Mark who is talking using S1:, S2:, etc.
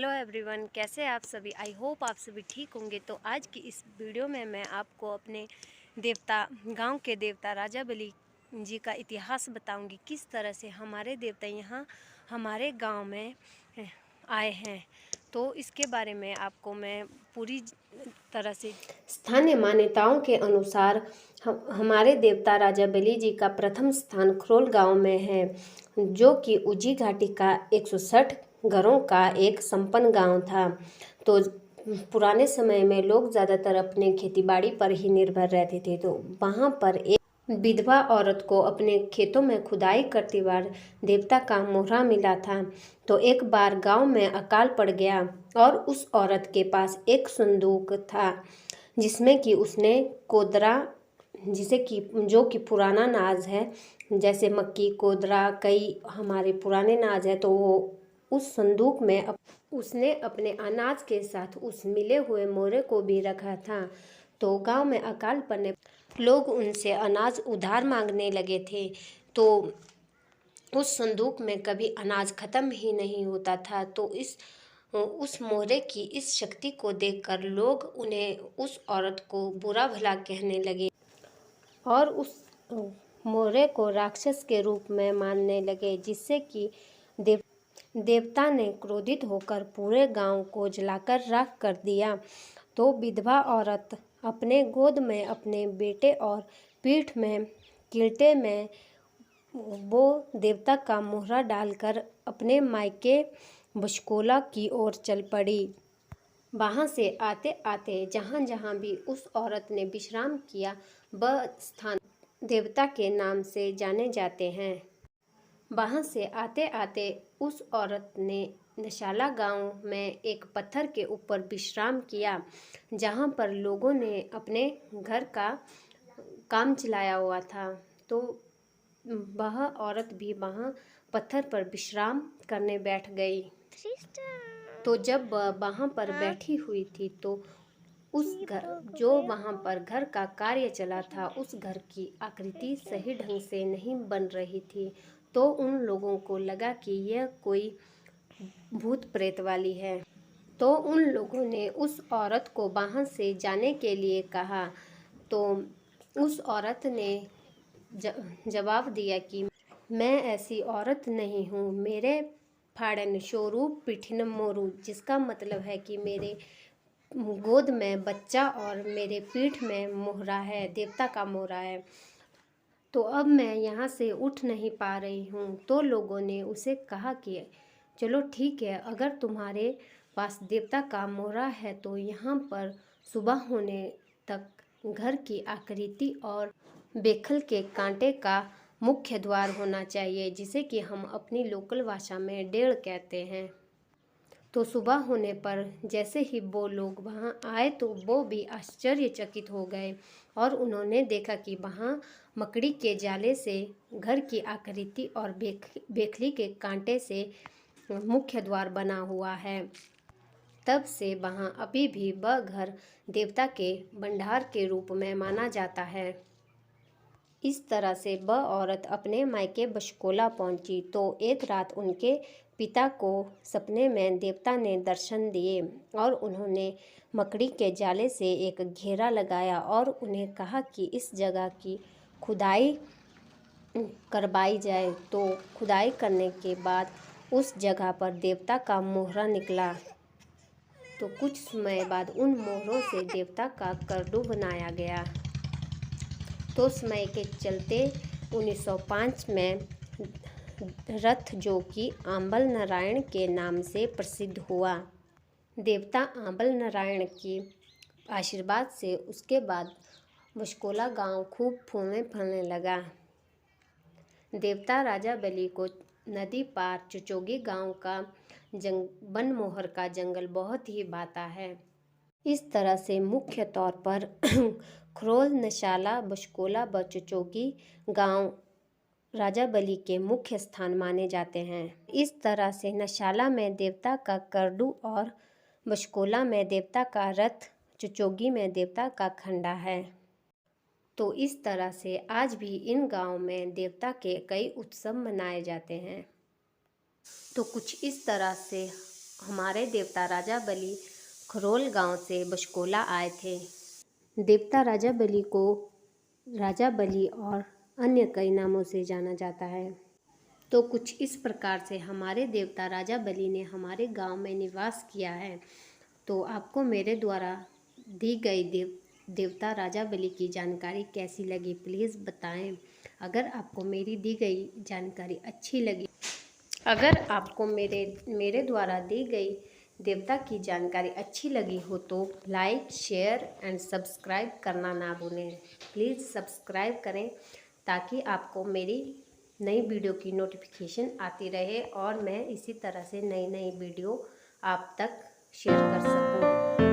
S1: Hello everyone, कैसे आप सभी। आई होप आप सभी ठीक होंगे। तो आज की इस वीडियो में मैं आपको अपने देवता गांव के देवता राजा बलि जी का इतिहास बताऊंगी। किस तरह से हमारे देवता यहाँ हमारे गांव में आए हैं, तो इसके बारे में आपको मैं पूरी तरह से। स्थानीय मान्यताओं के अनुसार हमारे देवता राजा बलि जी का प्रथम स्थान खरोल गांव में है, जो कि उजी घाटी का 160 घरों का एक संपन्न गांव था। तो पुराने समय में लोग ज़्यादातर अपने खेतीबाड़ी पर ही निर्भर रहते थे। तो वहाँ पर एक विधवा औरत को अपने खेतों में खुदाई करते बार देवता का मोहरा मिला था। तो एक बार गांव में अकाल पड़ गया और उस औरत के पास एक संदूक था, जिसमें कि उसने कोदरा, जिसे कि जो कि पुराना नाज है, जैसे मक्की, कोदरा, कई हमारे पुराने नाज है, तो वो उस संदूक में उसने अपने अनाज के साथ उस मिले हुए मोरे को भी रखा था। तो गांव में अकाल पड़ने लोग उनसे अनाज उधार मांगने लगे थे। तो उस संदूक में कभी अनाज खत्म ही नहीं होता था। तो उस मोहरे की इस शक्ति को देखकर लोग उन्हें, उस औरत को बुरा भला कहने लगे और उस मोहरे को राक्षस के रूप में मानने लगे, जिससे कि देवता ने क्रोधित होकर पूरे गांव को जलाकर राख कर दिया। तो विधवा औरत अपने गोद में अपने बेटे और पीठ में कील्टे में वो देवता का मोहरा डालकर अपने मायके बशकोला की ओर चल पड़ी। वहाँ से आते आते जहाँ जहाँ भी उस औरत ने विश्राम किया, वह स्थान देवता के नाम से जाने जाते हैं। वहाँ से आते आते उस औरत ने नशाला गांव में एक पत्थर के ऊपर विश्राम किया, जहाँ पर लोगों ने अपने घर का काम चलाया हुआ था। तो वह औरत भी वहाँ पत्थर पर विश्राम करने बैठ गई। तो जब वह वहाँ पर बैठी हुई थी, तो उस घर, जो वहाँ पर घर का कार्य चला था, उस घर की आकृति सही ढंग से नहीं बन रही थी। तो उन लोगों को लगा कि यह कोई भूत प्रेत वाली है। तो उन लोगों ने उस औरत को वहाँ से जाने के लिए कहा। तो उस औरत ने जवाब दिया कि मैं ऐसी औरत नहीं हूँ, मेरे फाड़न स्वरूप पिठिन मोरू, जिसका मतलब है कि मेरे गोद में बच्चा और मेरे पीठ में मोहरा है, देवता का मोहरा है। तो अब मैं यहाँ से उठ नहीं पा रही हूँ। तो लोगों ने उसे कहा कि चलो ठीक है, अगर तुम्हारे पास देवता का मोहरा है तो यहाँ पर सुबह होने तक घर की आकृति और बेखल के कांटे का मुख्य द्वार होना चाहिए, जिसे कि हम अपनी लोकल भाषा में डेढ़ कहते हैं। तो सुबह होने पर जैसे ही वो लोग वहाँ आए, तो वो भी आश्चर्यचकित हो गए और उन्होंने देखा कि वहाँ मकड़ी के जाले से घर की आकृति और बेखली के कांटे से मुख्य द्वार बना हुआ है। तब से वहाँ अभी भी वह घर देवता के भंडार के रूप में माना जाता है। इस तरह से वह औरत अपने मायके बशकोला पहुंची। तो एक रात उनके पिता को सपने में देवता ने दर्शन दिए और उन्होंने मकड़ी के जाले से एक घेरा लगाया और उन्हें कहा कि इस जगह की खुदाई करवाई जाए। तो खुदाई करने के बाद उस जगह पर देवता का मोहरा निकला। तो कुछ समय बाद उन मोहरों से देवता का करडू बनाया गया। तो समय के चलते 1905 में रथ, जो कि आंबल नारायण के नाम से प्रसिद्ध हुआ, देवता आंबल नारायण के आशीर्वाद से उसके बाद बशकोला गांव खूब फूलने फलने लगा। देवता राजा बलि को नदी पार चुचोगी गांव का वन मोहर का जंगल बहुत ही भाता है। इस तरह से मुख्य तौर पर खरोल, नशाला, बशकोला व चुचोगी गांव राजा बलि के मुख्य स्थान माने जाते हैं। इस तरह से नशाला में देवता का करडू और बशकोला में देवता का रथ, चुचोगी में देवता का खंडा है। तो इस तरह से आज भी इन गांव में देवता के कई उत्सव मनाए जाते हैं। तो कुछ इस तरह से हमारे देवता राजा बलि खरोल गांव से बशकोला आए थे। देवता राजा बलि को राजा बलि और अन्य कई नामों से जाना जाता है। तो कुछ इस प्रकार से हमारे देवता राजा बलि ने हमारे गांव में निवास किया है। तो आपको मेरे द्वारा दी गई देवता राजा बलि की जानकारी कैसी लगी, प्लीज़ बताएं। अगर आपको मेरी दी गई जानकारी अच्छी लगी, अगर आपको मेरे द्वारा दी गई देवता की जानकारी अच्छी लगी हो तो लाइक, शेयर एंड सब्सक्राइब करना ना भूलें। प्लीज़ सब्सक्राइब करें ताकि आपको मेरी नई वीडियो की नोटिफिकेशन आती रहे और मैं इसी तरह से नई वीडियो आप तक शेयर कर सकूं।